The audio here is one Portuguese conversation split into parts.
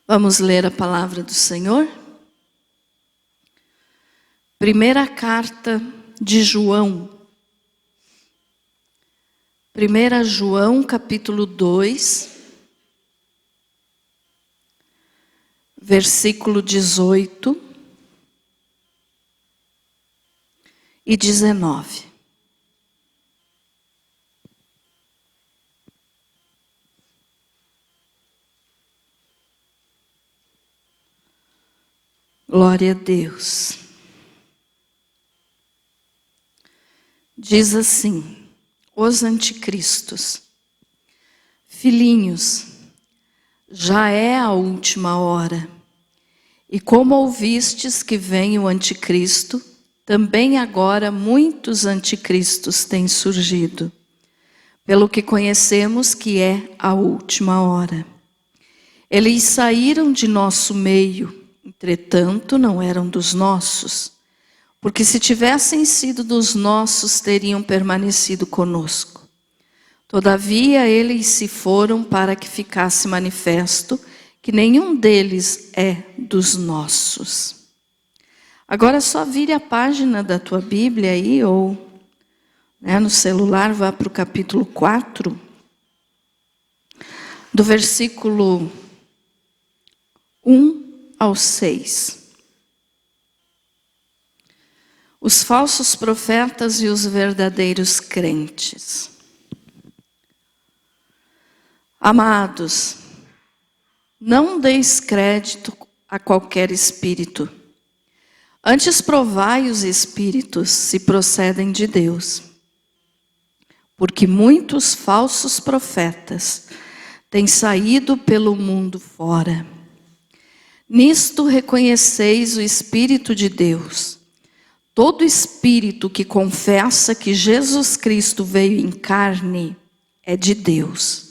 Vamos ler a palavra do Senhor? Primeira carta de João. 1 João, capítulo 2, versículo 18 e 19. Glória a Deus. Diz assim: os anticristos. Filhinhos, já é a última hora. E como ouvistes que vem o anticristo, também agora muitos anticristos têm surgido, pelo que conhecemos que é a última hora. Eles saíram de nosso meio, entretanto não eram dos nossos, porque se tivessem sido dos nossos, teriam permanecido conosco. Todavia eles se foram para que ficasse manifesto que nenhum deles é dos nossos. Agora só vire a página da tua Bíblia aí, ou no celular, vá para o capítulo 4, do versículo 1 ao 6. Os falsos profetas e os verdadeiros crentes. Amados, não deis crédito a qualquer espírito. Antes provai os espíritos se procedem de Deus. Porque muitos falsos profetas têm saído pelo mundo fora. Nisto reconheceis o Espírito de Deus. Todo espírito que confessa que Jesus Cristo veio em carne é de Deus.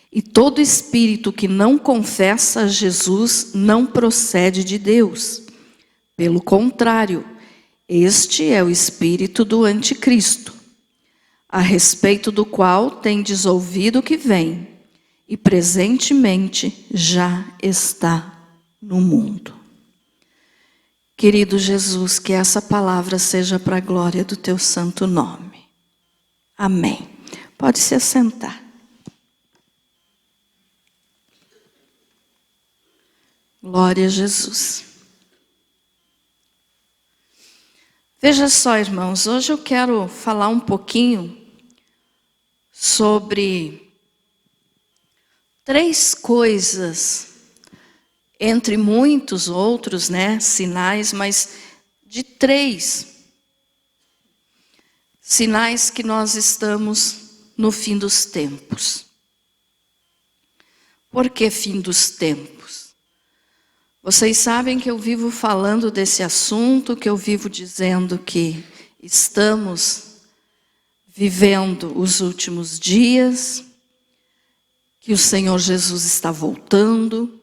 E todo espírito que não confessa Jesus não procede de Deus. Pelo contrário, este é o espírito do anticristo, a respeito do qual tendes ouvido que vem, e presentemente já está no mundo. Querido Jesus, que essa palavra seja para a glória do teu santo nome. Amém. Pode se assentar. Glória a Jesus. Veja só, irmãos, hoje eu quero falar um pouquinho sobre 3 coisas, entre muitos outros, sinais, mas de 3 sinais que nós estamos no fim dos tempos. Por que fim dos tempos? Vocês sabem que eu vivo falando desse assunto, que eu vivo dizendo que estamos vivendo os últimos dias, que o Senhor Jesus está voltando.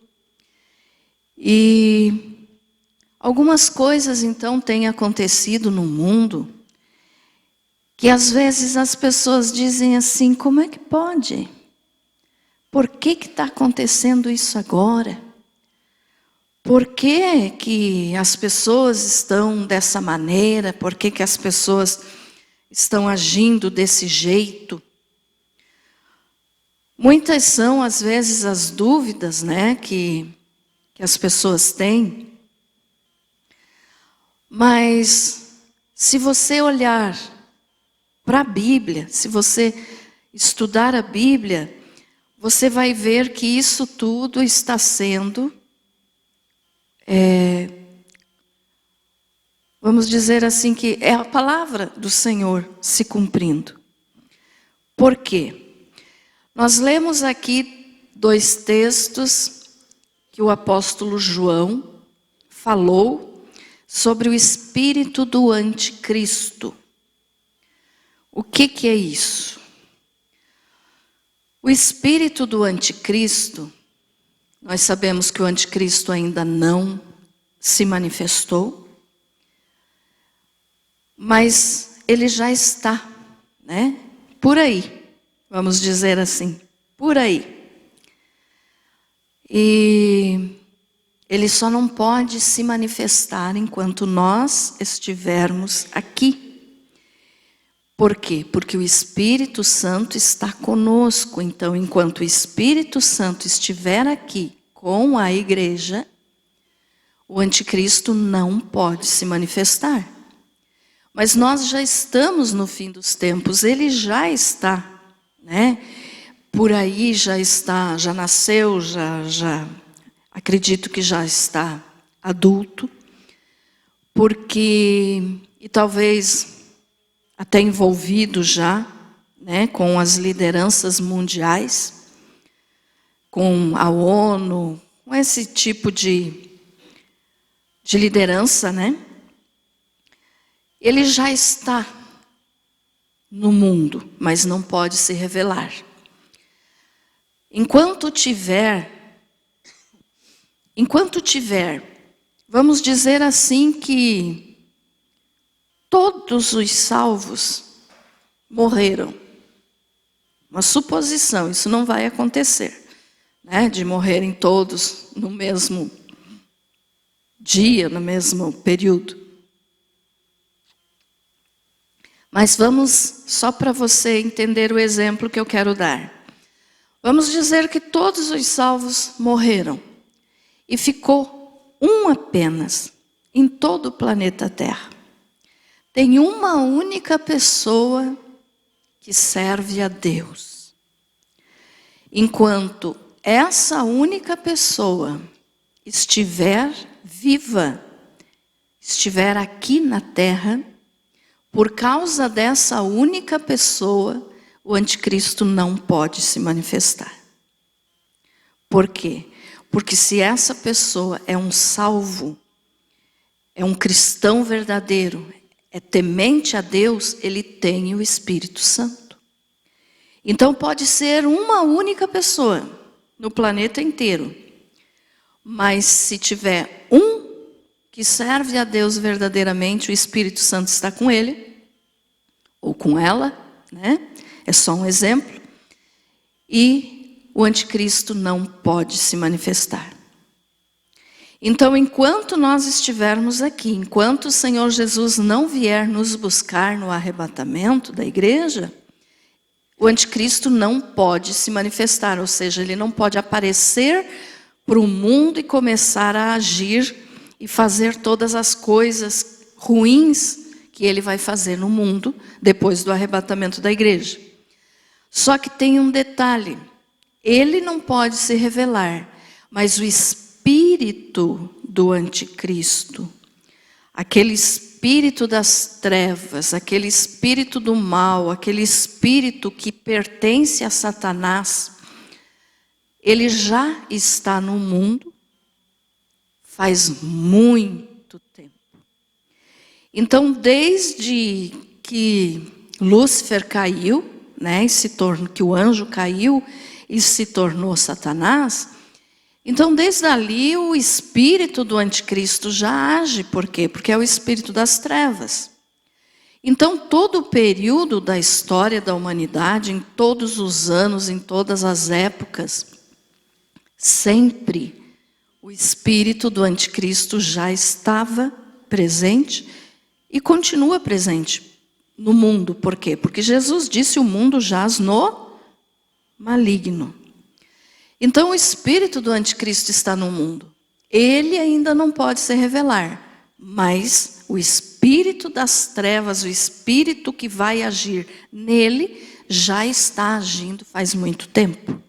E algumas coisas então têm acontecido no mundo que às vezes as pessoas dizem assim: como é que pode? Por que está acontecendo isso agora? Por que que as pessoas estão dessa maneira? Por que que as pessoas estão agindo desse jeito? Muitas são às vezes as dúvidas, que as pessoas têm. Mas se você olhar para a Bíblia, se você estudar a Bíblia, você vai ver que isso tudo está sendo, vamos dizer assim, que é a palavra do Senhor se cumprindo. Por quê? Nós lemos aqui 2 textos que o apóstolo João falou sobre o espírito do anticristo. O que é isso? O espírito do anticristo, nós sabemos que o anticristo ainda não se manifestou, mas ele já está, por aí, vamos dizer assim, por aí. E ele só não pode se manifestar enquanto nós estivermos aqui. Por quê? Porque o Espírito Santo está conosco. Então, enquanto o Espírito Santo estiver aqui com a igreja, o anticristo não pode se manifestar. Mas nós já estamos no fim dos tempos, ele já está, né? Por aí já está, já nasceu, já acredito que já está adulto, porque, e talvez até envolvido já, né, com as lideranças mundiais, com a ONU, com esse tipo de liderança, né? Ele já está no mundo, mas não pode se revelar. Enquanto tiver, vamos dizer assim que todos os salvos morreram. Uma suposição, isso não vai acontecer, né? De morrerem todos no mesmo dia, no mesmo período. Mas vamos, só para você entender o exemplo que eu quero dar. Vamos dizer que todos os salvos morreram. E ficou um apenas em todo o planeta Terra. Tem uma única pessoa que serve a Deus. Enquanto essa única pessoa estiver viva, estiver aqui na Terra, por causa dessa única pessoa, o anticristo não pode se manifestar. Por quê? Porque se essa pessoa é um salvo, é um cristão verdadeiro, é temente a Deus, ele tem o Espírito Santo. Então pode ser uma única pessoa no planeta inteiro. Mas se tiver um que serve a Deus verdadeiramente, o Espírito Santo está com ele, ou com ela, né? É só um exemplo. E o anticristo não pode se manifestar. Então, enquanto nós estivermos aqui, enquanto o Senhor Jesus não vier nos buscar no arrebatamento da igreja, o anticristo não pode se manifestar, ou seja, ele não pode aparecer para o mundo e começar a agir e fazer todas as coisas ruins que ele vai fazer no mundo depois do arrebatamento da igreja. Só que tem um detalhe, ele não pode se revelar, mas o espírito do anticristo, aquele espírito das trevas, aquele espírito do mal, aquele espírito que pertence a Satanás, ele já está no mundo faz muito tempo. Então, desde que Lúcifer caiu, né, que o anjo caiu e se tornou Satanás, então desde ali o espírito do anticristo já age. Por quê? Porque é o espírito das trevas. Então todo o período da história da humanidade, em todos os anos, em todas as épocas, sempre o espírito do anticristo já estava presente e continua presente no mundo. Por quê? Porque Jesus disse: o mundo jaz no maligno. Então o espírito do anticristo está no mundo. Ele ainda não pode se revelar, mas o espírito das trevas, o espírito que vai agir nele, já está agindo faz muito tempo.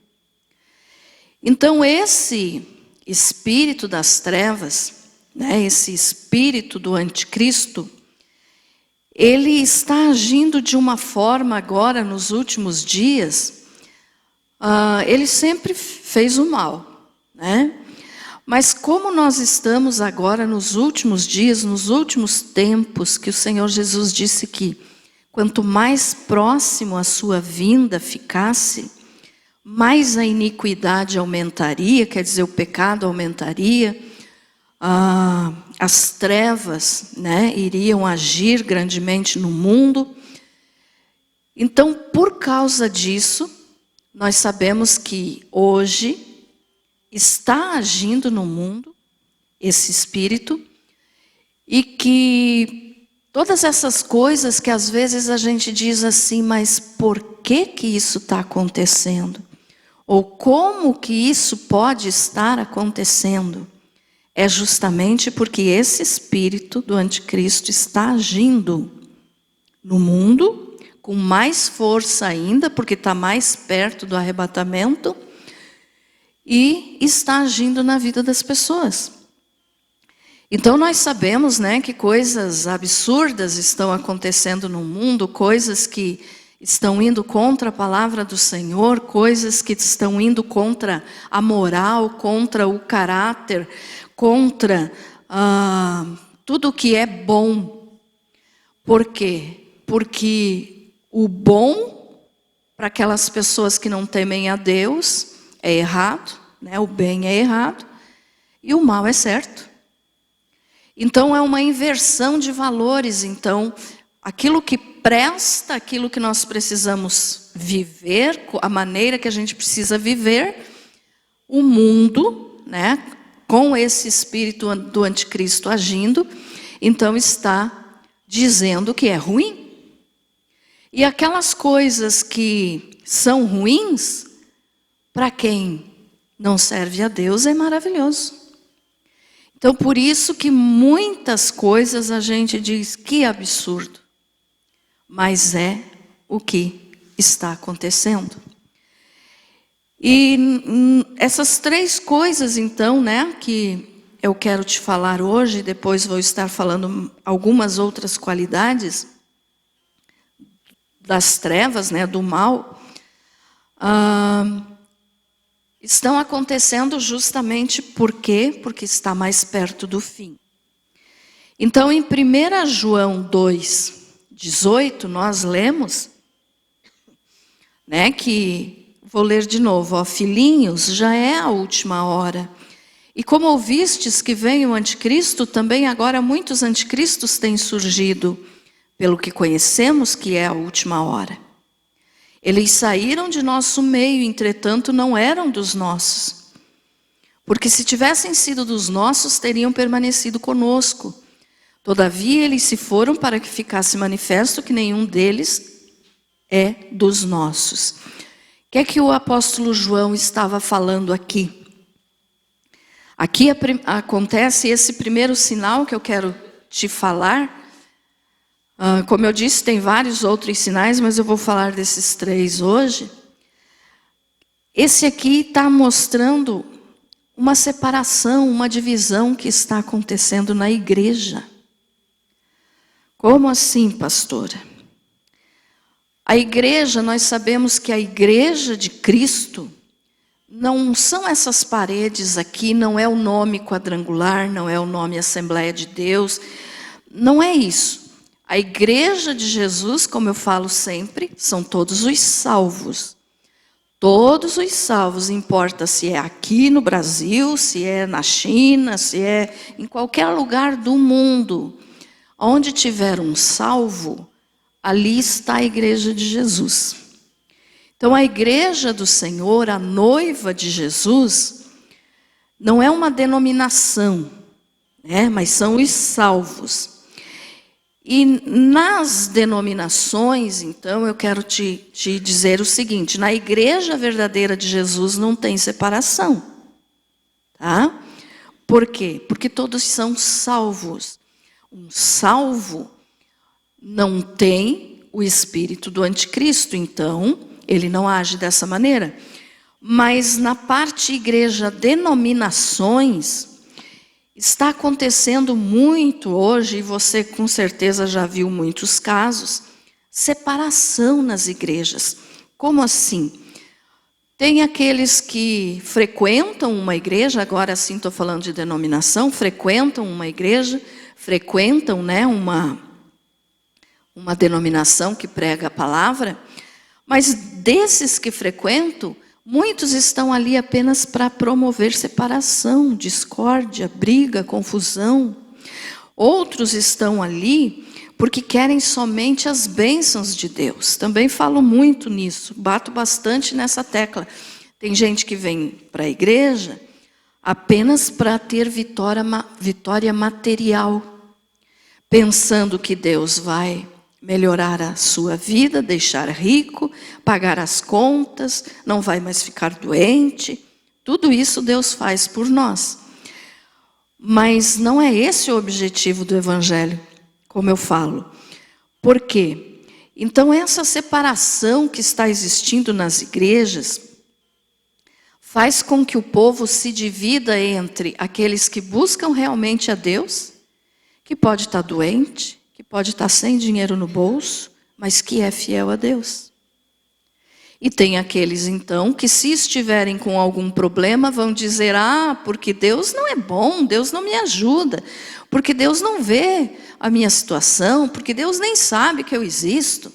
Então esse espírito das trevas, né, esse espírito do anticristo, ele está agindo de uma forma agora nos últimos dias. Ele sempre fez o mal, né? Mas como nós estamos agora nos últimos dias, nos últimos tempos, que o Senhor Jesus disse que quanto mais próximo a sua vinda ficasse, mais a iniquidade aumentaria, quer dizer, o pecado aumentaria, as trevas, né, iriam agir grandemente no mundo. Então, por causa disso, nós sabemos que hoje está agindo no mundo esse espírito, e que todas essas coisas que às vezes a gente diz assim, mas por que que isso está acontecendo? Ou como que isso pode estar acontecendo? É justamente porque esse espírito do anticristo está agindo no mundo, com mais força ainda, porque está mais perto do arrebatamento, e está agindo na vida das pessoas. Então nós sabemos, né, que coisas absurdas estão acontecendo no mundo, coisas que estão indo contra a palavra do Senhor, coisas que estão indo contra a moral, contra o caráter, contra tudo que é bom. Por quê? Porque o bom, para aquelas pessoas que não temem a Deus, é errado, né? O bem é errado, e o mal é certo. Então é uma inversão de valores. Então, aquilo que presta, aquilo que nós precisamos viver, a maneira que a gente precisa viver, o mundo, né, com esse espírito do anticristo agindo, então está dizendo que é ruim. E aquelas coisas que são ruins, para quem não serve a Deus, é maravilhoso. Então, por isso que muitas coisas a gente diz, que absurdo. Mas é o que está acontecendo. E essas três coisas, então, né, que eu quero te falar hoje, depois vou estar falando algumas outras qualidades das trevas, né, do mal, estão acontecendo justamente por quê? Porque está mais perto do fim. Então, em 1 João 2:18, nós lemos, né, que, vou ler de novo, ó, filhinhos, já é a última hora. E como ouvistes que vem o anticristo, também agora muitos anticristos têm surgido, pelo que conhecemos que é a última hora. Eles saíram de nosso meio, entretanto não eram dos nossos. Porque se tivessem sido dos nossos, teriam permanecido conosco. Todavia eles se foram para que ficasse manifesto que nenhum deles é dos nossos. O que é que o apóstolo João estava falando aqui? Aqui acontece esse primeiro sinal que eu quero te falar. Como eu disse, tem vários outros sinais, mas eu vou falar desses três hoje. Esse aqui está mostrando uma separação, uma divisão que está acontecendo na igreja. Como assim, pastora? A igreja, nós sabemos que a igreja de Cristo não são essas paredes aqui, não é o nome quadrangular, não é o nome Assembleia de Deus, não é isso. A igreja de Jesus, como eu falo sempre, são todos os salvos. Todos os salvos, importa se é aqui no Brasil, se é na China, se é em qualquer lugar do mundo. Onde tiver um salvo, ali está a igreja de Jesus. Então a igreja do Senhor, a noiva de Jesus, não é uma denominação, né? Mas são os salvos. E nas denominações, então, eu quero te dizer o seguinte, na igreja verdadeira de Jesus não tem separação, tá? Por quê? Porque todos são salvos. Um salvo não tem o espírito do anticristo, então, ele não age dessa maneira. Mas na parte igreja denominações, está acontecendo muito hoje, e você com certeza já viu muitos casos, separação nas igrejas. Como assim? Tem aqueles que frequentam uma igreja, agora sim estou falando de denominação, frequentam uma igreja, frequentam, né, uma denominação que prega a palavra, mas desses que frequentam, muitos estão ali apenas para promover separação, discórdia, briga, confusão. Outros estão ali porque querem somente as bênçãos de Deus. Também falo muito nisso, bato bastante nessa tecla. Tem gente que vem para a igreja apenas para ter vitória material, pensando que Deus vai melhorar a sua vida, deixar rico, pagar as contas, não vai mais ficar doente. Tudo isso Deus faz por nós. Mas não é esse o objetivo do Evangelho, como eu falo. Por quê? Então essa separação que está existindo nas igrejas faz com que o povo se divida entre aqueles que buscam realmente a Deus, que pode estar doente, que pode estar sem dinheiro no bolso, mas que é fiel a Deus. E tem aqueles, então, que se estiverem com algum problema, vão dizer, porque Deus não é bom, Deus não me ajuda, porque Deus não vê a minha situação, porque Deus nem sabe que eu existo.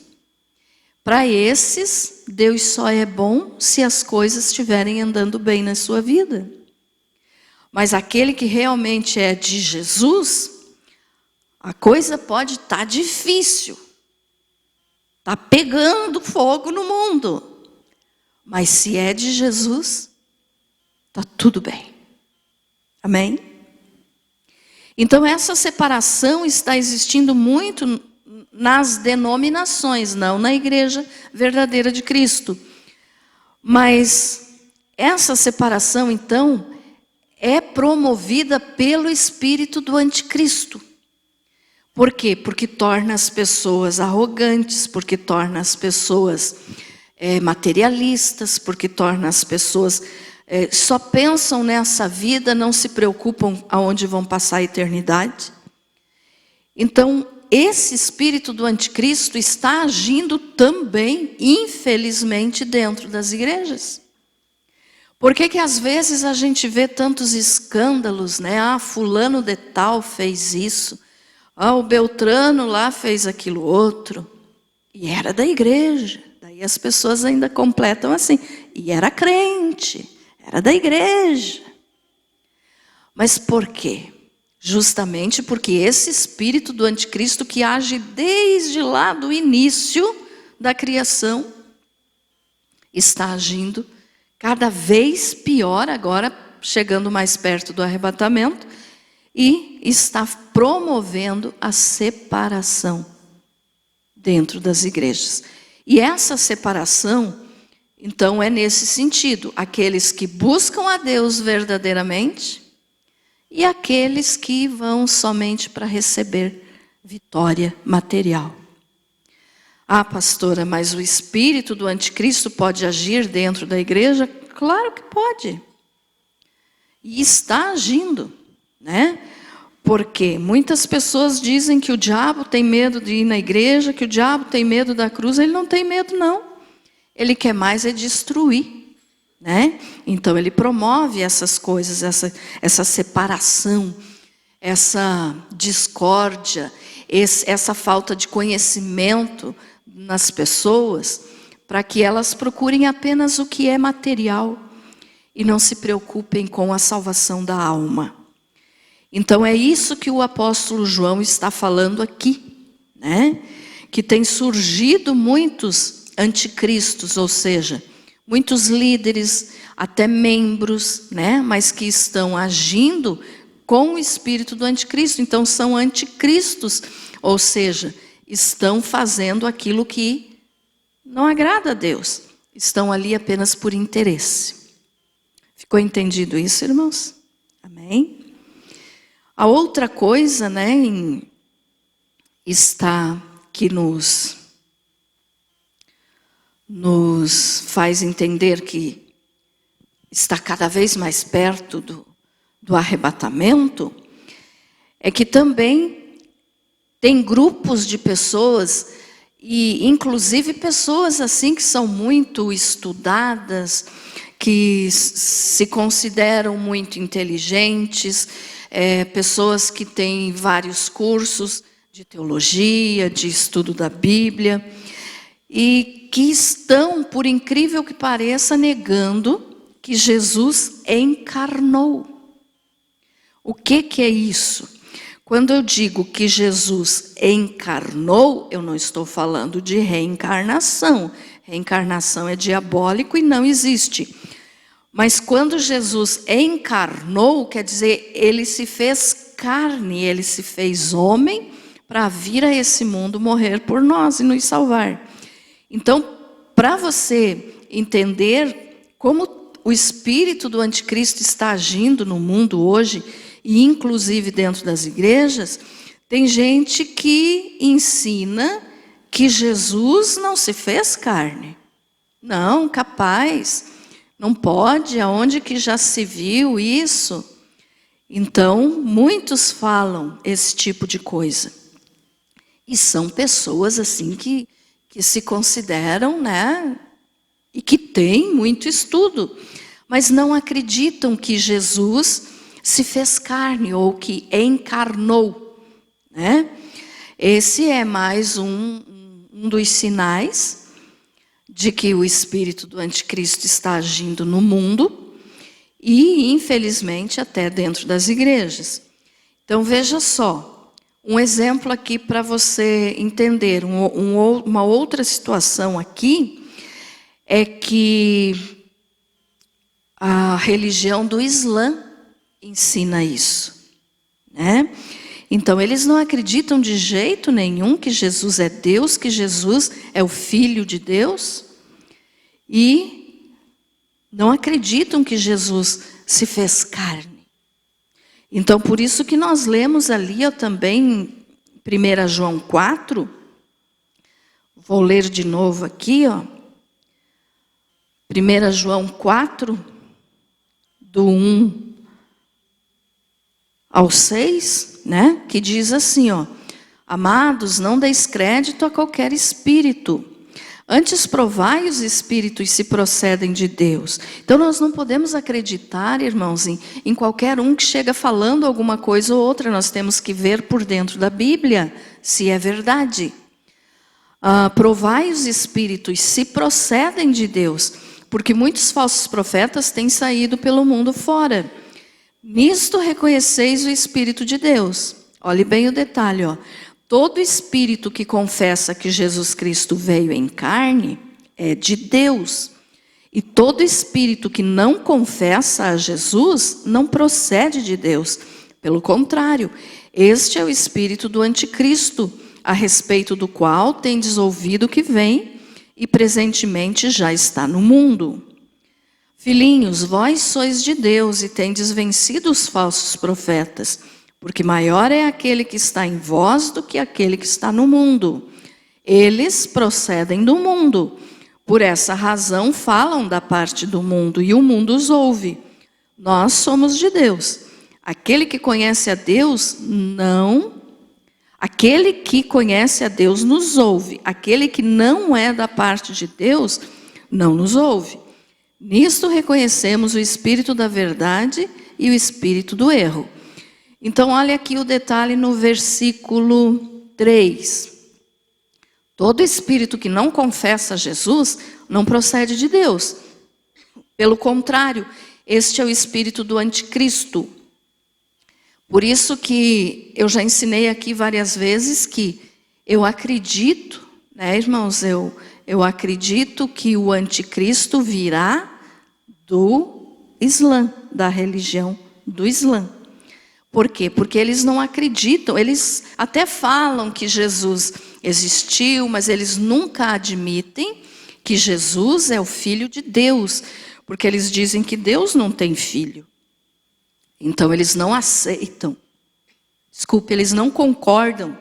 Para esses, Deus só é bom se as coisas estiverem andando bem na sua vida. Mas aquele que realmente é de Jesus, a coisa pode estar difícil, está pegando fogo no mundo. Mas se é de Jesus, está tudo bem. Amém? Então essa separação está existindo muito nas denominações, não na igreja verdadeira de Cristo. Mas essa separação, então, é promovida pelo espírito do anticristo. Por quê? Porque torna as pessoas arrogantes, porque torna as pessoas materialistas, porque torna as pessoas só pensam nessa vida, não se preocupam aonde vão passar a eternidade. Então, esse espírito do anticristo está agindo também, infelizmente, dentro das igrejas. Por que às vezes a gente vê tantos escândalos, né? Fulano de tal fez isso. O Beltrano lá fez aquilo outro. E era da igreja. Daí as pessoas ainda completam assim. E era crente. Era da igreja. Mas por quê? Justamente porque esse espírito do anticristo que age desde lá do início da criação está agindo cada vez pior agora, chegando mais perto do arrebatamento, e está promovendo a separação dentro das igrejas. E essa separação, então, é nesse sentido: aqueles que buscam a Deus verdadeiramente e aqueles que vão somente para receber vitória material. Pastora, mas o espírito do anticristo pode agir dentro da igreja? Claro que pode. E está agindo, né? Porque muitas pessoas dizem que o diabo tem medo de ir na igreja, que o diabo tem medo da cruz. Ele não tem medo, não. Ele quer mais é destruir, né? Então ele promove essas coisas, essa separação, essa discórdia, essa falta de conhecimento nas pessoas, para que elas procurem apenas o que é material e não se preocupem com a salvação da alma. Então é isso que o apóstolo João está falando aqui, né? Que tem surgido muitos anticristos, ou seja, muitos líderes, até membros, né? Mas que estão agindo com o espírito do anticristo. Então são anticristos, ou seja, estão fazendo aquilo que não agrada a Deus. Estão ali apenas por interesse. Ficou entendido isso, irmãos? Amém? A outra coisa, né, está que nos faz entender que está cada vez mais perto do arrebatamento, é que também tem grupos de pessoas, e inclusive pessoas assim que são muito estudadas, que se consideram muito inteligentes, pessoas que têm vários cursos de teologia, de estudo da Bíblia, e que estão, por incrível que pareça, negando que Jesus encarnou. O que é isso? Quando eu digo que Jesus encarnou, eu não estou falando de reencarnação. Reencarnação é diabólico e não existe. Mas quando Jesus encarnou, quer dizer, ele se fez carne, ele se fez homem para vir a esse mundo morrer por nós e nos salvar. Então, para você entender como o espírito do anticristo está agindo no mundo hoje, e inclusive dentro das igrejas, tem gente que ensina que Jesus não se fez carne. Não, capaz, não pode, aonde que já se viu isso? Então, muitos falam esse tipo de coisa. E são pessoas assim que se consideram, né, e que têm muito estudo, mas não acreditam que Jesus se fez carne ou que encarnou, né? Esse é mais um dos sinais de que o espírito do anticristo está agindo no mundo e, infelizmente, até dentro das igrejas. Então, veja só, um exemplo aqui para você entender, uma outra situação aqui é que a religião do Islã ensina isso, né? Então, eles não acreditam de jeito nenhum que Jesus é Deus, que Jesus é o Filho de Deus, e não acreditam que Jesus se fez carne. Então, por isso que nós lemos ali também, 1 João 4, vou ler de novo aqui, 1 João 4, do 1 ao 6, né? Que diz assim, amados, não deis crédito a qualquer espírito, antes provai os espíritos se procedem de Deus. Então nós não podemos acreditar, irmãos, em qualquer um que chega falando alguma coisa ou outra, nós temos que ver por dentro da Bíblia se é verdade. Provai os espíritos se procedem de Deus, porque muitos falsos profetas têm saído pelo mundo fora. Nisto reconheceis o Espírito de Deus. Olhe bem o detalhe, todo espírito que confessa que Jesus Cristo veio em carne é de Deus. E todo espírito que não confessa a Jesus não procede de Deus. Pelo contrário, este é o espírito do anticristo, a respeito do qual tendes ouvido que vem e presentemente já está no mundo. Filhinhos, vós sois de Deus e tendes vencido os falsos profetas, porque maior é aquele que está em vós do que aquele que está no mundo. Eles procedem do mundo, por essa razão falam da parte do mundo e o mundo os ouve. Nós somos de Deus. Aquele que conhece a Deus Aquele que conhece a Deus nos ouve. Aquele que não é da parte de Deus não nos ouve. Nisto reconhecemos o espírito da verdade e o espírito do erro. Então, olha aqui o detalhe no versículo 3. Todo espírito que não confessa Jesus não procede de Deus. Pelo contrário, este é o espírito do anticristo. Por isso que eu já ensinei aqui várias vezes que eu acredito, né, irmãos, eu acredito que o anticristo virá do Islã, da religião do Islã. Por quê? Porque eles não acreditam, eles até falam que Jesus existiu, mas eles nunca admitem que Jesus é o Filho de Deus, porque eles dizem que Deus não tem filho. Então eles não aceitam, eles não concordam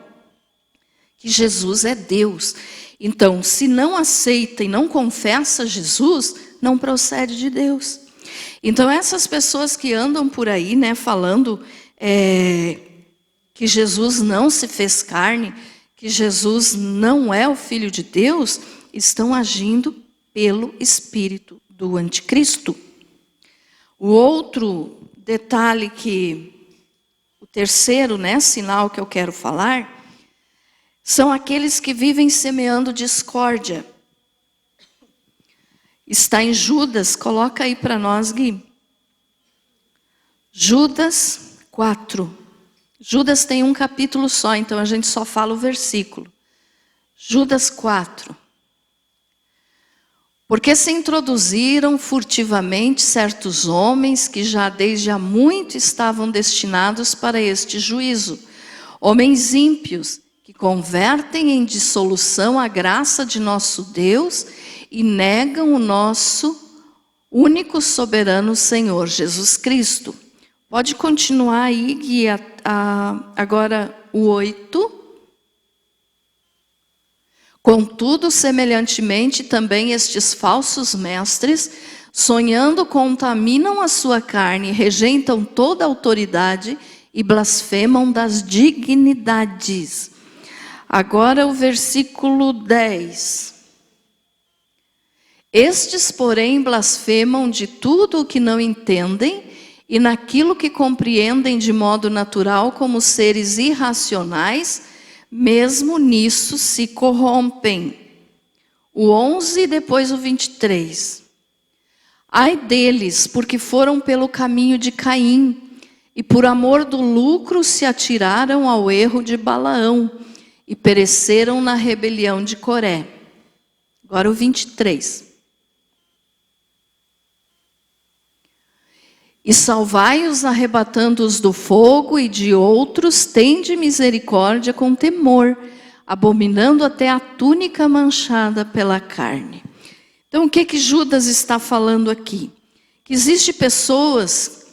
que Jesus é Deus. Então, se não aceita e não confessa Jesus, não procede de Deus. Então, essas pessoas que andam por aí, né, falando que Jesus não se fez carne, que Jesus não é o Filho de Deus, estão agindo pelo espírito do anticristo. O outro detalhe o terceiro, né, sinal que eu quero falar, são aqueles que vivem semeando discórdia. Está em Judas, coloca aí para nós, Gui. Judas 4. Judas tem um capítulo só, então a gente só fala o versículo. Judas 4. Porque se introduziram furtivamente certos homens que já desde há muito estavam destinados para este juízo, homens ímpios, que convertem em dissolução a graça de nosso Deus e negam o nosso único soberano Senhor Jesus Cristo. Pode continuar aí, guia, agora o 8. Contudo, semelhantemente, também estes falsos mestres, sonhando, contaminam a sua carne, rejeitam toda a autoridade e blasfemam das dignidades. Agora o versículo 10. Estes, porém, blasfemam de tudo o que não entendem e naquilo que compreendem de modo natural como seres irracionais, mesmo nisso se corrompem. O 11 e depois o 23. Ai deles, porque foram pelo caminho de Caim, e por amor do lucro se atiraram ao erro de Balaão, e pereceram na rebelião de Coré. Agora o 23. E salvai-os arrebatando-os do fogo, e de outros tende misericórdia com temor, abominando até a túnica manchada pela carne. Então o que Judas está falando aqui? Que existem pessoas,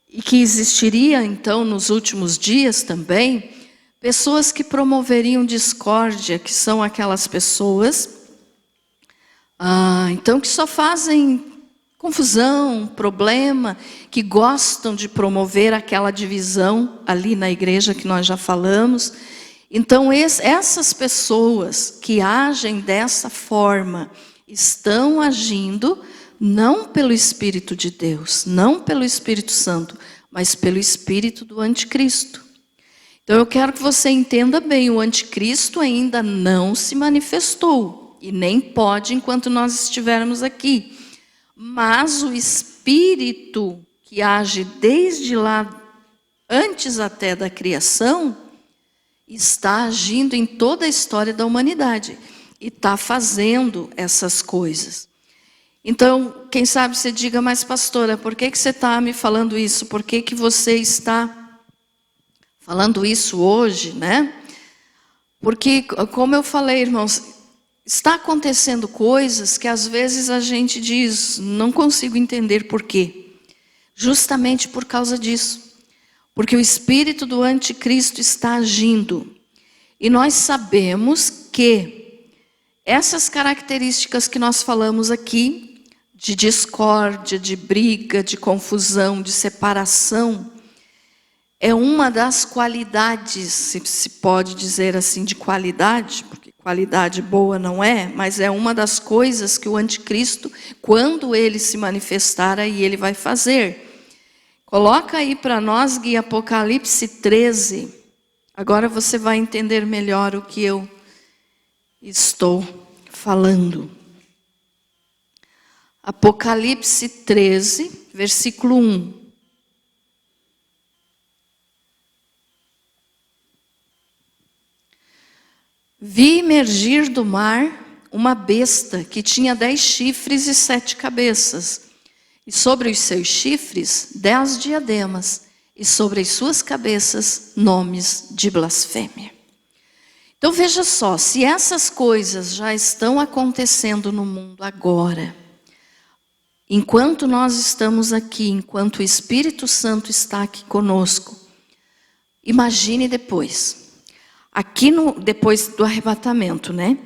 e que existiria então nos últimos dias também, pessoas que promoveriam discórdia, que são aquelas pessoas, então que só fazem confusão, problema, que gostam de promover aquela divisão ali na igreja que nós já falamos. Então essas pessoas que agem dessa forma estão agindo não pelo Espírito de Deus, não pelo Espírito Santo, mas pelo Espírito do Anticristo. Então eu quero que você entenda bem, o Anticristo ainda não se manifestou, e nem pode enquanto nós estivermos aqui. Mas o Espírito que age desde lá, antes até da criação, está agindo em toda a história da humanidade. E está fazendo essas coisas. Então, quem sabe você diga, mas pastora, por que você está me falando isso? Por que você está falando isso hoje, né? Porque, como eu falei, irmãos, está acontecendo coisas que às vezes a gente diz, não consigo entender por quê. Justamente por causa disso. Porque o espírito do anticristo está agindo. E nós sabemos que essas características que nós falamos aqui, de discórdia, de briga, de confusão, de separação, é uma das qualidades, se pode dizer assim, de qualidade, porque qualidade boa não é, mas é uma das coisas que o anticristo, quando ele se manifestar, aí ele vai fazer. Coloca aí para nós, guia Apocalipse 13. Agora você vai entender melhor o que eu estou falando. Apocalipse 13, versículo 1. Vi emergir do mar uma besta que tinha 10 chifres e 7 cabeças, e sobre os seus chifres 10 diademas, e sobre as suas cabeças nomes de blasfêmia. Então veja só, se essas coisas já estão acontecendo no mundo agora, enquanto nós estamos aqui, enquanto o Espírito Santo está aqui conosco, imagine depois. Aqui depois do arrebatamento, né?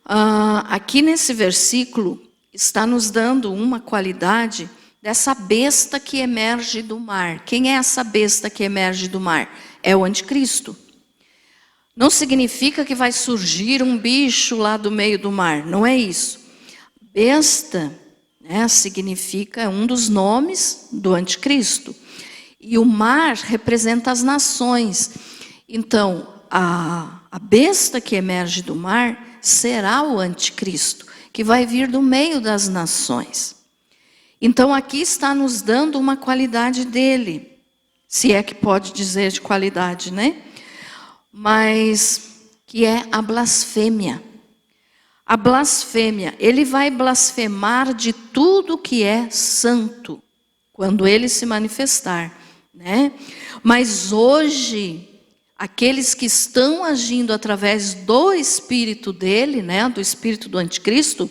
Aqui nesse versículo está nos dando uma qualidade dessa besta que emerge do mar. Quem é essa besta que emerge do mar? É o anticristo. Não significa que vai surgir um bicho lá do meio do mar, não é isso. Besta, né, significa um dos nomes do anticristo. E o mar representa as nações. Então, a besta que emerge do mar será o anticristo, que vai vir do meio das nações. Então aqui está nos dando uma qualidade dele, se é que pode dizer de qualidade, né? Mas que é a blasfêmia. A blasfêmia, ele vai blasfemar de tudo que é santo, quando ele se manifestar, né? Mas hoje, aqueles que estão agindo através do espírito dele, né, do espírito do anticristo,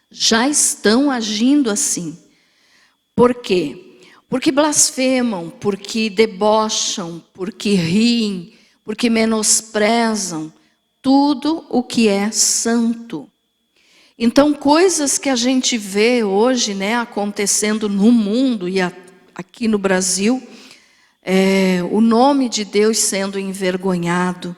já estão agindo assim. Por quê? Porque blasfemam, porque debocham, porque riem, porque menosprezam tudo o que é santo. Então, coisas que a gente vê hoje, né, acontecendo no mundo e aqui no Brasil, o nome de Deus sendo envergonhado,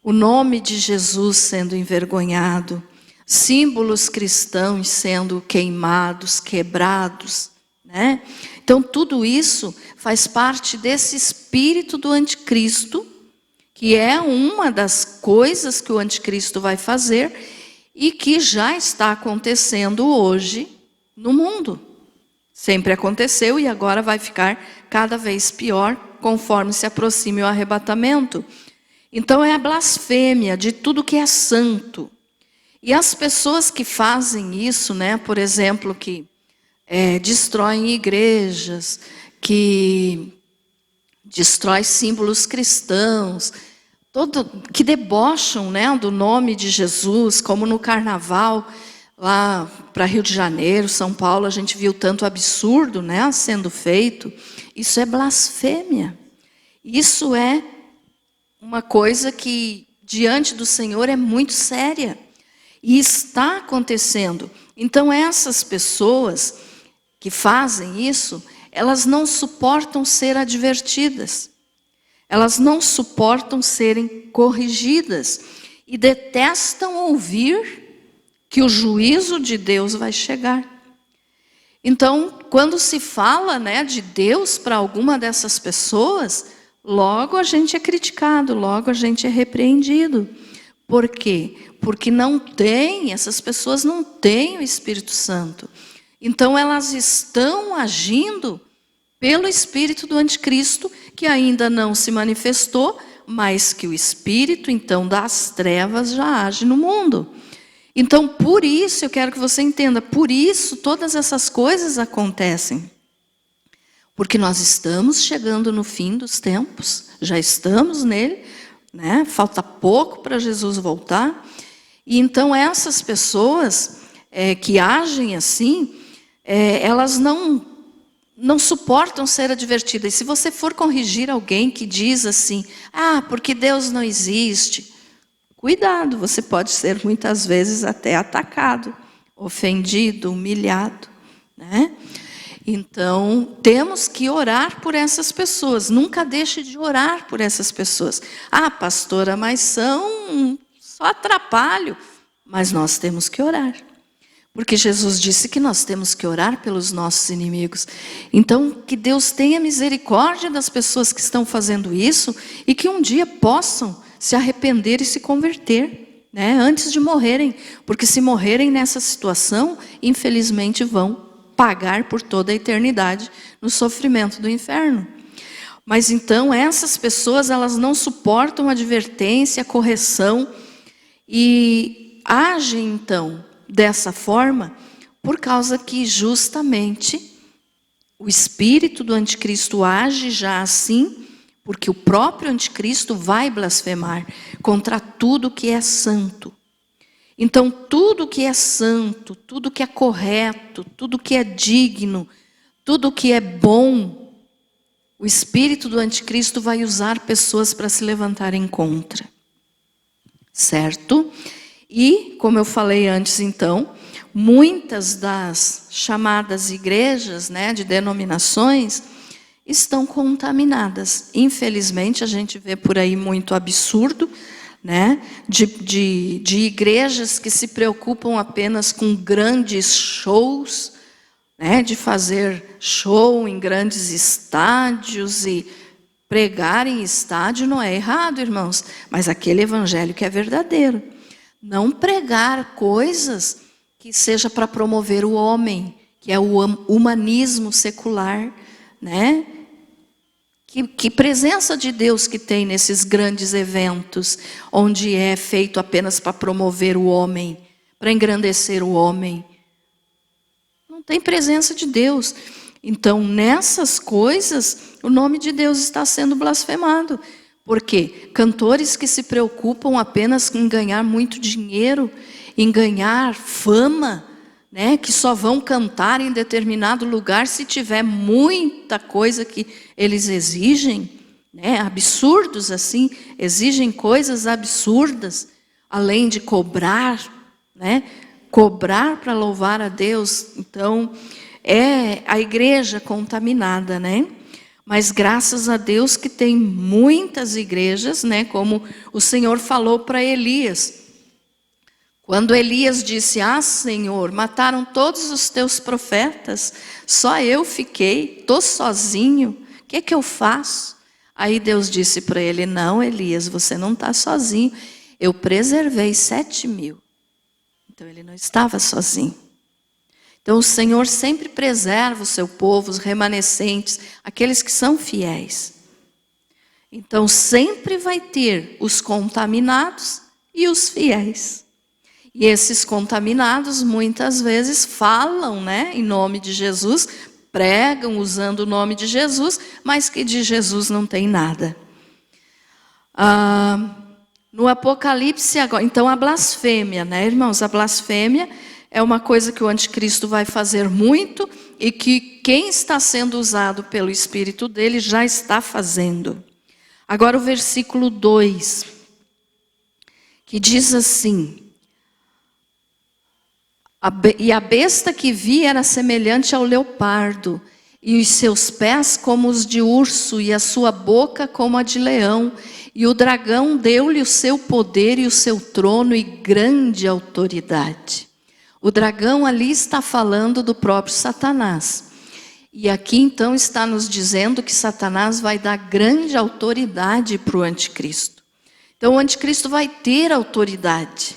o nome de Jesus sendo envergonhado, símbolos cristãos sendo queimados, quebrados, né? Então, tudo isso faz parte desse espírito do anticristo, que é uma das coisas que o anticristo vai fazer e que já está acontecendo hoje no mundo. Sempre aconteceu e agora vai ficar cada vez pior conforme se aproxime o arrebatamento. Então é a blasfêmia de tudo que é santo. E as pessoas que fazem isso, né, por exemplo, que destroem igrejas, que destrói símbolos cristãos, que debocham, né, do nome de Jesus, como no carnaval, lá para Rio de Janeiro, São Paulo, a gente viu tanto absurdo, né, sendo feito. Isso é blasfêmia. Isso é uma coisa que, diante do Senhor, é muito séria. E está acontecendo. Então, essas pessoas que fazem isso, elas não suportam ser advertidas. Elas não suportam serem corrigidas e detestam ouvir que o juízo de Deus vai chegar. Então, quando se fala, né, de Deus para alguma dessas pessoas, logo a gente é criticado, logo a gente é repreendido. Por quê? Porque essas pessoas não têm o Espírito Santo. Então, elas estão agindo pelo espírito do anticristo, que ainda não se manifestou, mas que o espírito, então, das trevas já age no mundo. Então, por isso, eu quero que você entenda, por isso todas essas coisas acontecem. Porque nós estamos chegando no fim dos tempos, já estamos nele, né? Falta pouco para Jesus voltar. E então, essas pessoas que agem assim, elas não suportam ser advertidas. E se você for corrigir alguém que diz assim, porque Deus não existe, cuidado, você pode ser muitas vezes até atacado, ofendido, humilhado, né? Então, temos que orar por essas pessoas. Nunca deixe de orar por essas pessoas. Pastora, mas só atrapalho. Mas nós temos que orar. Porque Jesus disse que nós temos que orar pelos nossos inimigos. Então, que Deus tenha misericórdia das pessoas que estão fazendo isso e que um dia possam se arrepender e se converter, né, antes de morrerem. Porque se morrerem nessa situação, infelizmente vão pagar por toda a eternidade no sofrimento do inferno. Mas então, essas pessoas, elas não suportam advertência, correção e agem, então, dessa forma, por causa que justamente o espírito do anticristo age já assim, porque o próprio anticristo vai blasfemar contra tudo que é santo. Então, tudo que é santo, tudo que é correto, tudo que é digno, tudo que é bom, o espírito do anticristo vai usar pessoas para se levantarem contra. Certo? E, como eu falei antes, então, muitas das chamadas igrejas, né, de denominações, estão contaminadas. Infelizmente, a gente vê por aí muito absurdo, né, de igrejas que se preocupam apenas com grandes shows, né, de fazer show em grandes estádios e pregar em estádio não é errado, irmãos, mas aquele evangelho que é verdadeiro. Não pregar coisas que seja para promover o homem, que é o humanismo secular, né? Que presença de Deus que tem nesses grandes eventos, onde é feito apenas para promover o homem, para engrandecer o homem. Não tem presença de Deus. Então, nessas coisas, o nome de Deus está sendo blasfemado. Por quê? Cantores que se preocupam apenas em ganhar muito dinheiro, em ganhar fama, né, que só vão cantar em determinado lugar se tiver muita coisa que eles exigem, né, absurdos assim, exigem coisas absurdas, além de cobrar, né, cobrar para louvar a Deus. Então, é a igreja contaminada, né? Mas graças a Deus que tem muitas igrejas, né, como o Senhor falou para Elias. Quando Elias disse: "Ah, Senhor, mataram todos os teus profetas, só eu fiquei, estou sozinho, o que é que eu faço?" Aí Deus disse para ele: "Não, Elias, você não está sozinho, eu preservei 7.000. Então ele não estava sozinho. Então o Senhor sempre preserva o seu povo, os remanescentes, aqueles que são fiéis. Então sempre vai ter os contaminados e os fiéis. E esses contaminados muitas vezes falam, né, em nome de Jesus, pregam usando o nome de Jesus, mas que de Jesus não tem nada. No Apocalipse agora, então a blasfêmia, né, irmãos? A blasfêmia é uma coisa que o anticristo vai fazer muito e que quem está sendo usado pelo Espírito dele já está fazendo. Agora o versículo 2, que diz assim: "E a besta que vi era semelhante ao leopardo, e os seus pés como os de urso, e a sua boca como a de leão. E o dragão deu-lhe o seu poder e o seu trono e grande autoridade." O dragão ali está falando do próprio Satanás. E aqui então está nos dizendo que Satanás vai dar grande autoridade para o anticristo. Então o anticristo vai ter autoridade.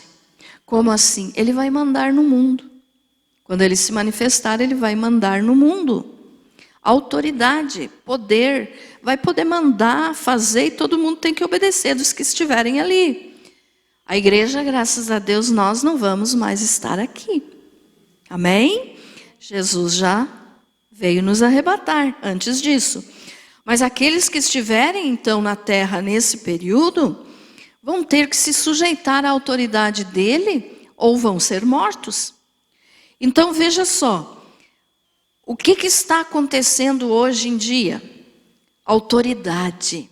Como assim? Ele vai mandar no mundo. Quando ele se manifestar, ele vai mandar no mundo. Autoridade, poder, vai poder mandar, fazer, e todo mundo tem que obedecer dos que estiverem ali. A igreja, graças a Deus, nós não vamos mais estar aqui. Amém? Jesus já veio nos arrebatar antes disso. Mas aqueles que estiverem então na terra nesse período, vão ter que se sujeitar à autoridade dele ou vão ser mortos. Então veja só, o que está acontecendo hoje em dia? Autoridade.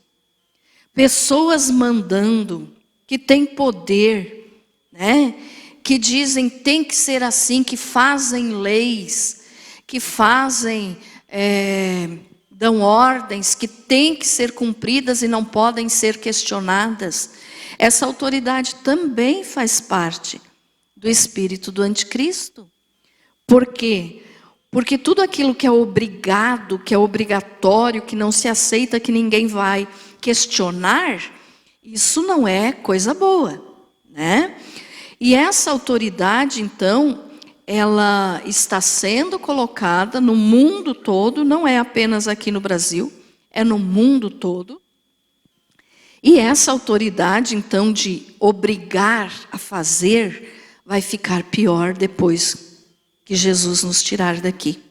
Pessoas mandando, que têm poder, né? Que dizem tem que ser assim, que fazem leis, que fazem, dão ordens que têm que ser cumpridas e não podem ser questionadas. Essa autoridade também faz parte do espírito do anticristo. Por quê? Porque tudo aquilo que é obrigado, que é obrigatório, que não se aceita, que ninguém vai questionar, isso não é coisa boa, né? E essa autoridade, então, ela está sendo colocada no mundo todo, não é apenas aqui no Brasil, é no mundo todo. E essa autoridade, então, de obrigar a fazer, vai ficar pior depois que Jesus nos tirar daqui.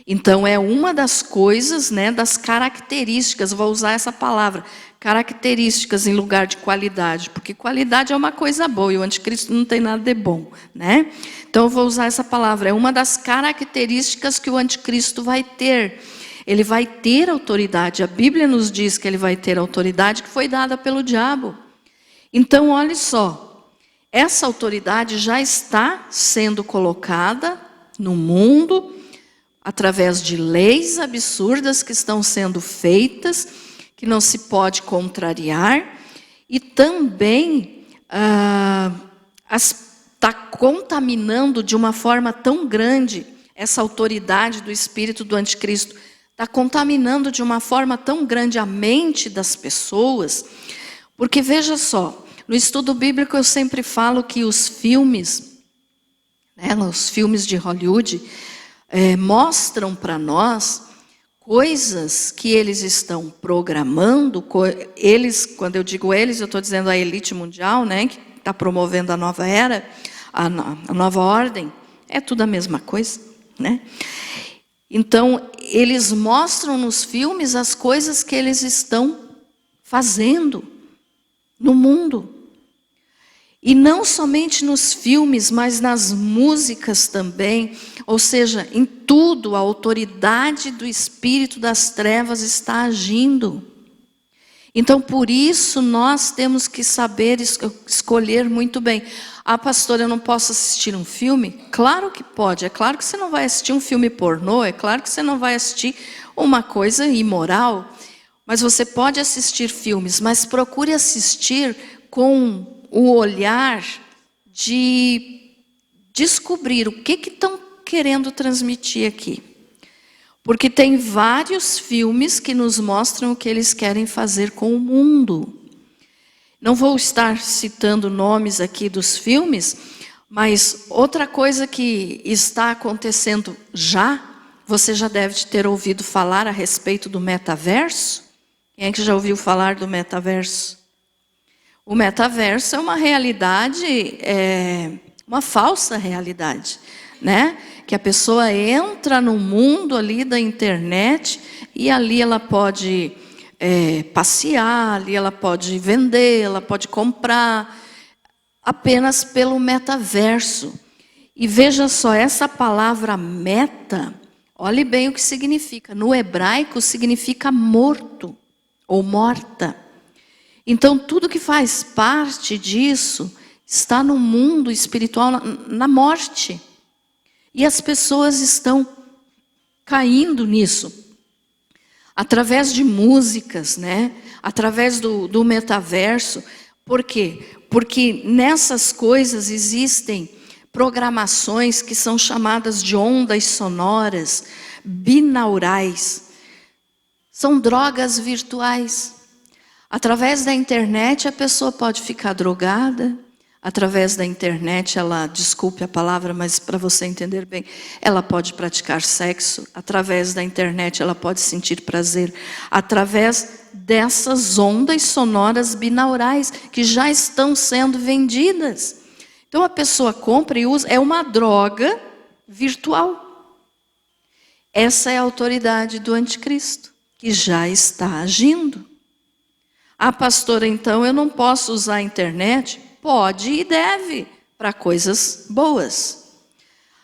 Então, é uma das coisas, né, das características, vou usar essa palavra, características em lugar de qualidade, porque qualidade é uma coisa boa e o anticristo não tem nada de bom, né? Então, eu vou usar essa palavra, é uma das características que o anticristo vai ter. Ele vai ter autoridade, a Bíblia nos diz que ele vai ter autoridade que foi dada pelo diabo. Então, olhe só, essa autoridade já está sendo colocada no mundo, através de leis absurdas que estão sendo feitas, que não se pode contrariar, e também está contaminando de uma forma tão grande, essa autoridade do espírito do anticristo, está contaminando de uma forma tão grande a mente das pessoas, porque veja só, no estudo bíblico eu sempre falo que os filmes, né, os filmes de Hollywood, mostram para nós coisas que eles estão programando, eles, quando eu digo eles, eu estou dizendo a elite mundial, né, que está promovendo a nova era, a nova ordem, é tudo a mesma coisa, né? Então, eles mostram nos filmes as coisas que eles estão fazendo no mundo. E não somente nos filmes, mas nas músicas também. Ou seja, em tudo a autoridade do espírito das trevas está agindo. Então, por isso, nós temos que saber escolher muito bem. Ah, pastora, eu não posso assistir um filme? Claro que pode. É claro que você não vai assistir um filme pornô. É claro que você não vai assistir uma coisa imoral. Mas você pode assistir filmes, mas procure assistir com o olhar de descobrir o que estão querendo transmitir aqui. Porque tem vários filmes que nos mostram o que eles querem fazer com o mundo. Não vou estar citando nomes aqui dos filmes, mas outra coisa que está acontecendo já, você já deve ter ouvido falar a respeito do metaverso. Quem é que já ouviu falar do metaverso? O metaverso é uma realidade, uma falsa realidade, né? Que a pessoa entra no mundo ali da internet e ali ela pode passear, ali ela pode vender, ela pode comprar, apenas pelo metaverso. E veja só, essa palavra meta, olhe bem o que significa. No hebraico significa morto ou morta. Então, tudo que faz parte disso está no mundo espiritual, na morte. E as pessoas estão caindo nisso. Através de músicas, né? Através do metaverso. Por quê? Porque nessas coisas existem programações que são chamadas de ondas sonoras, binaurais. São drogas virtuais. Através da internet a pessoa pode ficar drogada, através da internet ela, desculpe a palavra, mas para você entender bem, ela pode praticar sexo, através da internet ela pode sentir prazer, através dessas ondas sonoras binaurais que já estão sendo vendidas. Então a pessoa compra e usa, é uma droga virtual. Essa é a autoridade do anticristo, que já está agindo. Ah, pastora, então eu não posso usar a internet? Pode e deve, para coisas boas.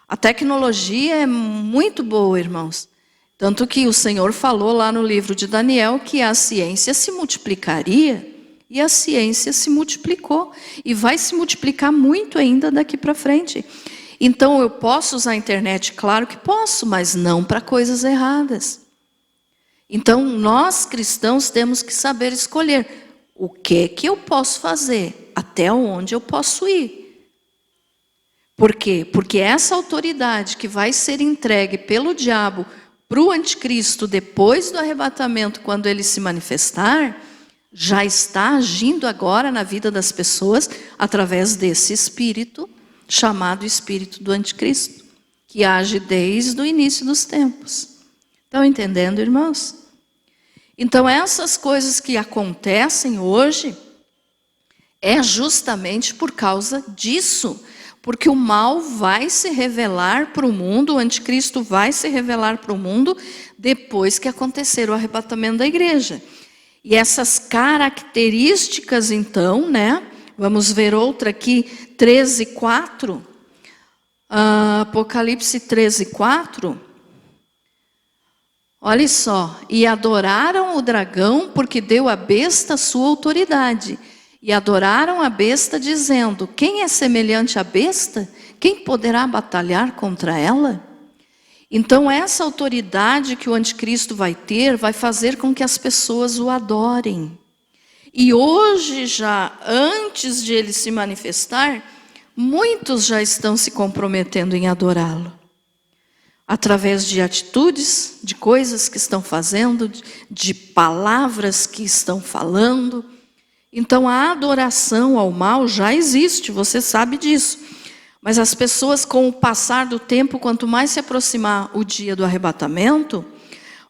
A tecnologia é muito boa, irmãos. Tanto que o Senhor falou lá no livro de Daniel que a ciência se multiplicaria, e a ciência se multiplicou, e vai se multiplicar muito ainda daqui para frente. Então eu posso usar a internet? Claro que posso, mas não para coisas erradas. Então, nós cristãos temos que saber escolher o que eu posso fazer, até onde eu posso ir. Por quê? Porque essa autoridade que vai ser entregue pelo diabo para o anticristo depois do arrebatamento, quando ele se manifestar, já está agindo agora na vida das pessoas através desse espírito, chamado espírito do anticristo, que age desde o início dos tempos. Estão entendendo, irmãos? Então, essas coisas que acontecem hoje é justamente por causa disso. Porque o mal vai se revelar para o mundo, o anticristo vai se revelar para o mundo depois que acontecer o arrebatamento da igreja. E essas características, então, né? Vamos ver outra aqui, 13:4. Apocalipse 13:4. Olha só, e adoraram o dragão porque deu à besta sua autoridade. E adoraram a besta dizendo, quem é semelhante à besta? Quem poderá batalhar contra ela? Então essa autoridade que o anticristo vai ter, vai fazer com que as pessoas o adorem. E hoje já, antes de ele se manifestar, muitos já estão se comprometendo em adorá-lo. Através de atitudes, de coisas que estão fazendo, de palavras que estão falando. Então a adoração ao mal já existe, você sabe disso. Mas as pessoas, com o passar do tempo, quanto mais se aproximar o dia do arrebatamento,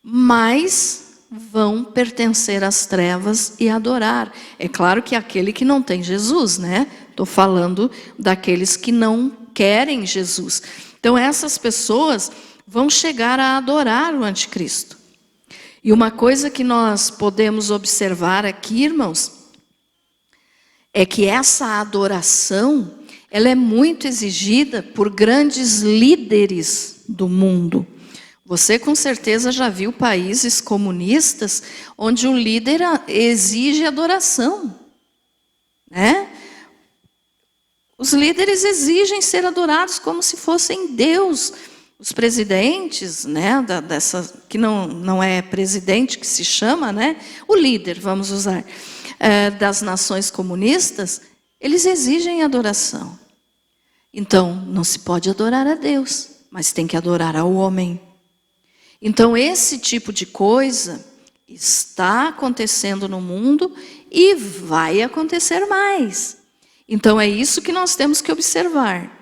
mais vão pertencer às trevas e adorar. É claro que aquele que não tem Jesus, né? Estou falando daqueles que não querem Jesus. Então essas pessoas vão chegar a adorar o anticristo. E uma coisa que nós podemos observar aqui, irmãos, é que essa adoração, ela é muito exigida por grandes líderes do mundo. Você com certeza já viu países comunistas onde o líder exige adoração, né? Os líderes exigem ser adorados como se fossem Deus. Os presidentes, né, que não é presidente que se chama, né, o líder, vamos usar, das nações comunistas, eles exigem adoração. Então, não se pode adorar a Deus, mas tem que adorar ao homem. Então, esse tipo de coisa está acontecendo no mundo e vai acontecer mais. Então, é isso que nós temos que observar.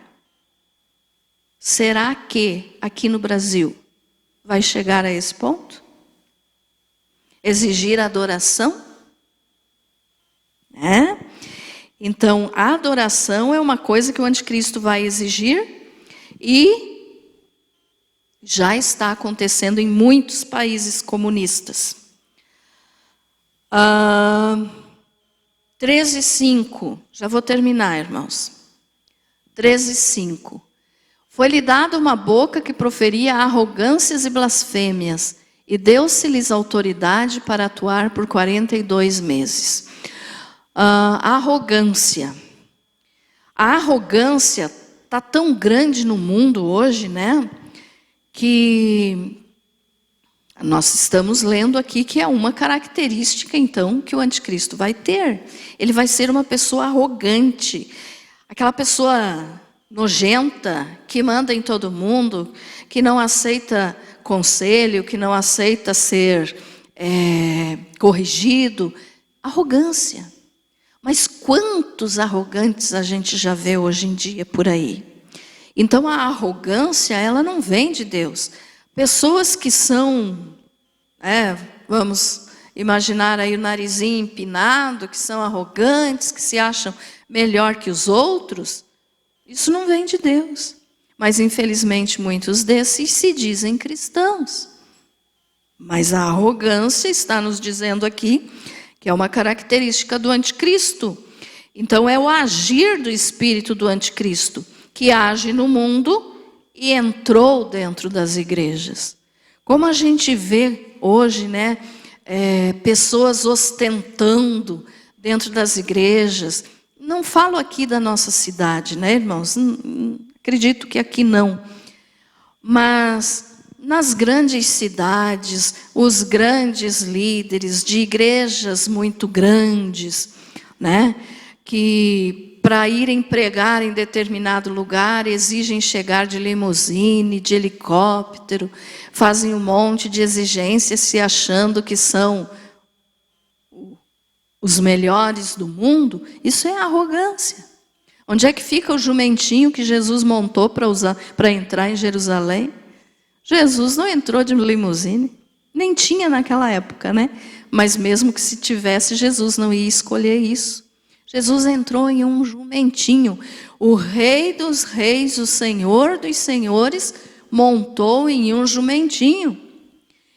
Será que aqui no Brasil vai chegar a esse ponto? Exigir adoração? Então, a adoração é uma coisa que o anticristo vai exigir e já está acontecendo em muitos países comunistas. 13:5, já vou terminar, irmãos. 13:5. Foi-lhe dada uma boca que proferia arrogâncias e blasfêmias, e deu-se-lhes autoridade para atuar por 42 meses. Arrogância. A arrogância está tão grande no mundo hoje, né? Que nós estamos lendo aqui que é uma característica, então, que o anticristo vai ter. Ele vai ser uma pessoa arrogante, aquela pessoa nojenta, que manda em todo mundo, que não aceita conselho, que não aceita ser corrigido. Arrogância. Mas quantos arrogantes a gente já vê hoje em dia por aí? Então a arrogância, ela não vem de Deus. Pessoas que são, vamos imaginar aí o narizinho empinado, que são arrogantes, que se acham melhor que os outros, isso não vem de Deus. Mas infelizmente muitos desses se dizem cristãos. Mas a arrogância está nos dizendo aqui que é uma característica do anticristo. Então é o agir do espírito do anticristo, que age no mundo e entrou dentro das igrejas. Como a gente vê hoje, né, pessoas ostentando dentro das igrejas. Não falo aqui da nossa cidade, né, irmãos? Acredito que aqui não. Mas nas grandes cidades, os grandes líderes de igrejas muito grandes, né, que para irem pregar em determinado lugar exigem chegar de limusine, de helicóptero, fazem um monte de exigências se achando que são os melhores do mundo. Isso é arrogância. Onde é que fica o jumentinho que Jesus montou para entrar em Jerusalém? Jesus não entrou de limusine, nem tinha naquela época, né? Mas mesmo que se tivesse, Jesus não ia escolher isso. Jesus entrou em um jumentinho. O Rei dos Reis, o Senhor dos Senhores, montou em um jumentinho.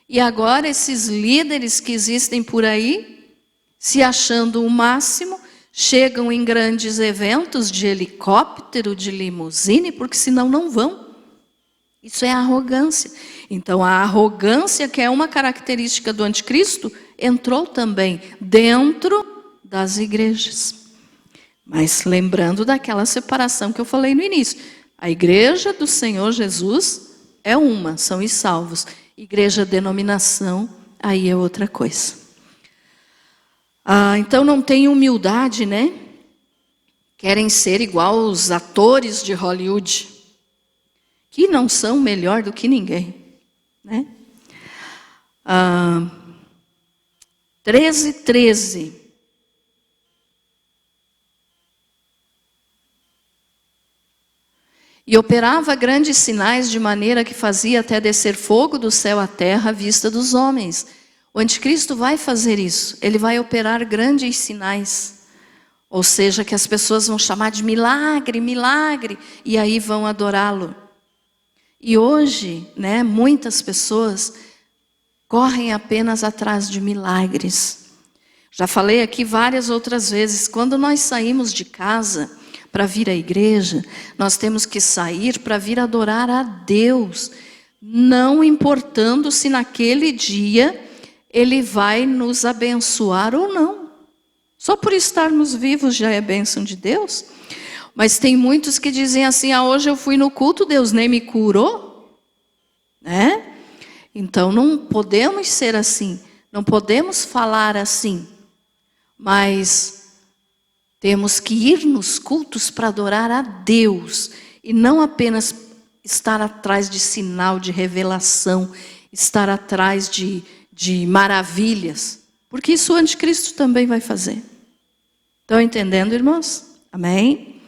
E agora esses líderes que existem por aí, se achando o máximo, chegam em grandes eventos de helicóptero, de limusine, porque senão não vão. Isso é arrogância. Então a arrogância, que é uma característica do anticristo, entrou também dentro das igrejas. Mas lembrando daquela separação que eu falei no início. A igreja do Senhor Jesus é uma, são os salvos. Igreja denominação, aí é outra coisa. Então não tem humildade, né? Querem ser igual os atores de Hollywood, que não são melhor do que ninguém, né? 13:13. E operava grandes sinais, de maneira que fazia até descer fogo do céu à terra à vista dos homens. O anticristo vai fazer isso. Ele vai operar grandes sinais. Ou seja, que as pessoas vão chamar de milagre, milagre, e aí vão adorá-lo. E hoje, né, muitas pessoas correm apenas atrás de milagres. Já falei aqui várias outras vezes, quando nós saímos de casa para vir à igreja, nós temos que sair para vir adorar a Deus, não importando se naquele dia Ele vai nos abençoar ou não. Só por estarmos vivos já é bênção de Deus. Mas tem muitos que dizem assim, hoje eu fui no culto, Deus nem me curou. Né? Então não podemos ser assim, não podemos falar assim. Mas temos que ir nos cultos para adorar a Deus. E não apenas estar atrás de sinal, de revelação, estar atrás de maravilhas. Porque isso o anticristo também vai fazer. Estão entendendo, irmãos? Amém?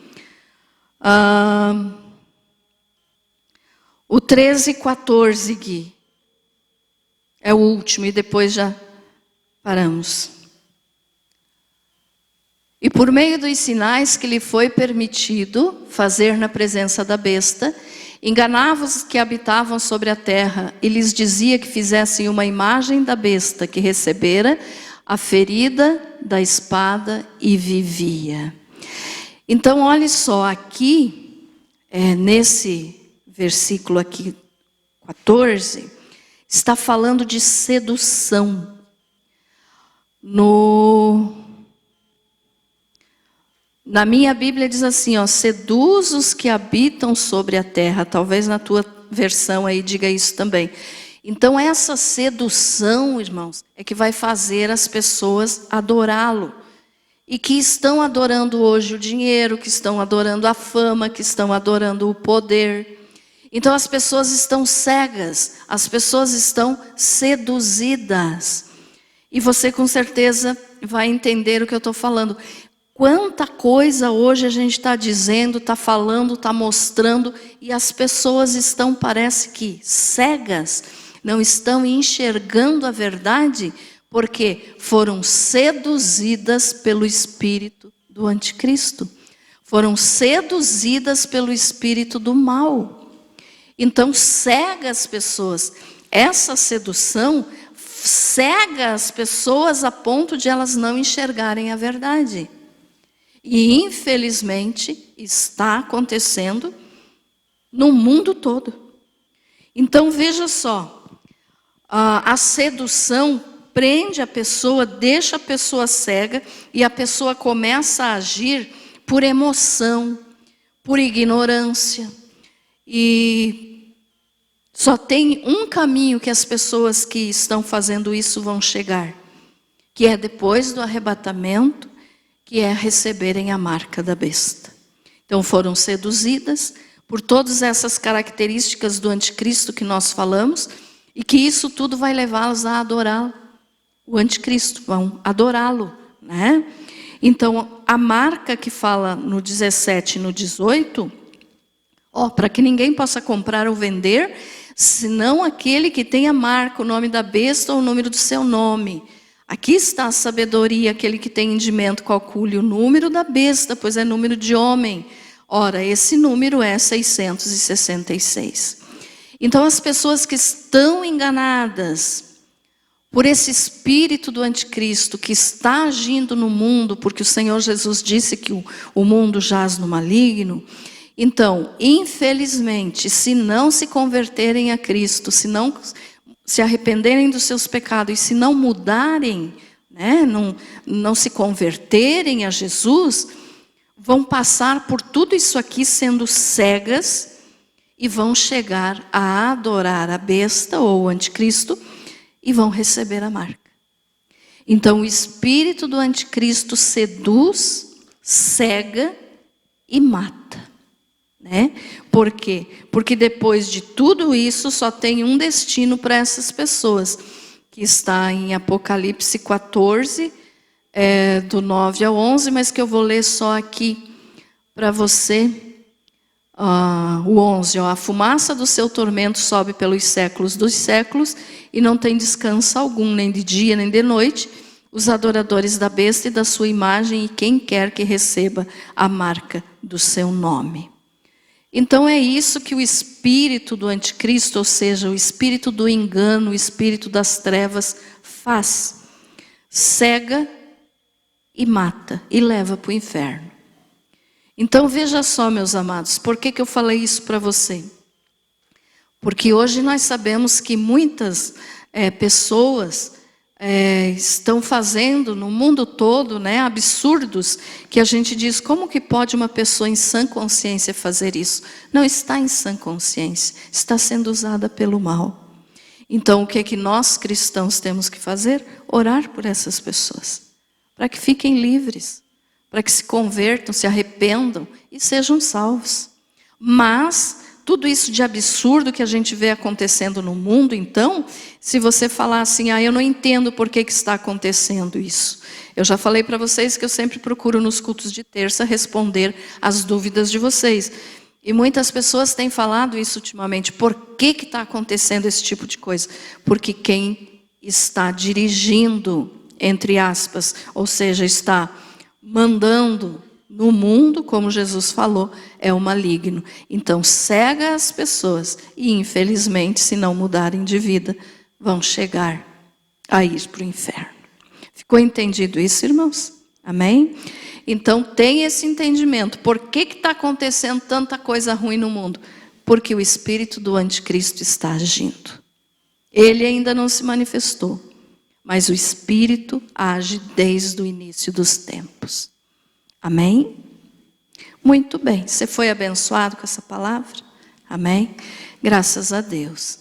O 13 e 14, Gui, é o último e depois já paramos. E por meio dos sinais que lhe foi permitido fazer na presença da besta, enganava os que habitavam sobre a terra e lhes dizia que fizessem uma imagem da besta que recebera a ferida da espada e vivia. Então, olhe só, aqui, nesse versículo aqui, 14, está falando de sedução. Na minha Bíblia diz assim, seduz os que habitam sobre a terra. Talvez na tua versão aí diga isso também. Então essa sedução, irmãos, é que vai fazer as pessoas adorá-lo. E que estão adorando hoje o dinheiro, que estão adorando a fama, que estão adorando o poder. Então as pessoas estão cegas, as pessoas estão seduzidas. E você com certeza vai entender o que eu estou falando. Quanta coisa hoje a gente está dizendo, está falando, está mostrando, e as pessoas estão, parece que, cegas, não estão enxergando a verdade, porque foram seduzidas pelo espírito do anticristo. Foram seduzidas pelo espírito do mal. Então, cega as pessoas. Essa sedução cega as pessoas a ponto de elas não enxergarem a verdade. E infelizmente está acontecendo no mundo todo. Então veja só, a sedução prende a pessoa, deixa a pessoa cega e a pessoa começa a agir por emoção, por ignorância. E só tem um caminho que as pessoas que estão fazendo isso vão chegar, que é depois do arrebatamento, que é receberem a marca da besta. Então foram seduzidas por todas essas características do anticristo que nós falamos, e que isso tudo vai levá-los a adorar o anticristo, vão adorá-lo, né? Então a marca que fala no 17 e no 18, para que ninguém possa comprar ou vender, senão aquele que tem a marca, o nome da besta ou o número do seu nome. Aqui está a sabedoria, aquele que tem entendimento, calcule o número da besta, pois é número de homem. Ora, esse número é 666. Então as pessoas que estão enganadas por esse espírito do anticristo que está agindo no mundo, porque o Senhor Jesus disse que o mundo jaz no maligno. Então, infelizmente, se não se converterem a Cristo, se não se arrependerem dos seus pecados e se não mudarem, né, não se converterem a Jesus, vão passar por tudo isso aqui sendo cegas e vão chegar a adorar a besta ou o anticristo e vão receber a marca. Então o espírito do anticristo seduz, cega e mata. Né? Por quê? Porque depois de tudo isso só tem um destino para essas pessoas, que está em Apocalipse 14, do 9 ao 11, mas que eu vou ler só aqui para você. O 11, a fumaça do seu tormento sobe pelos séculos dos séculos e não tem descanso algum, nem de dia nem de noite. os adoradores da besta e da sua imagem e quem quer que receba a marca do seu nome. Então é isso que o espírito do anticristo, ou seja, o espírito do engano, o espírito das trevas faz. Cega e mata e leva para o inferno. Então veja só, meus amados, por que eu falei isso para você? Porque hoje nós sabemos que muitas pessoas estão fazendo no mundo todo, né, absurdos, que a gente diz, como que pode uma pessoa em sã consciência fazer isso? Não está em sã consciência, está sendo usada pelo mal. Então o que é que nós cristãos temos que fazer? Orar por essas pessoas, para que fiquem livres, para que se convertam, se arrependam e sejam salvos. Mas tudo isso de absurdo que a gente vê acontecendo no mundo, então, se você falar assim, eu não entendo por que está acontecendo isso. Eu já falei para vocês que eu sempre procuro nos cultos de terça responder as dúvidas de vocês. E muitas pessoas têm falado isso ultimamente. Por que está acontecendo esse tipo de coisa? Porque quem está dirigindo, entre aspas, ou seja, está mandando no mundo, como Jesus falou, é o maligno. Então, cega as pessoas e, infelizmente, se não mudarem de vida, vão chegar a ir para o inferno. Ficou entendido isso, irmãos? Amém? Então, tem esse entendimento. Por que está acontecendo tanta coisa ruim no mundo? Porque o espírito do anticristo está agindo. Ele ainda não se manifestou, mas o espírito age desde o início dos tempos. Amém? Muito bem. Você foi abençoado com essa palavra? Amém? Graças a Deus.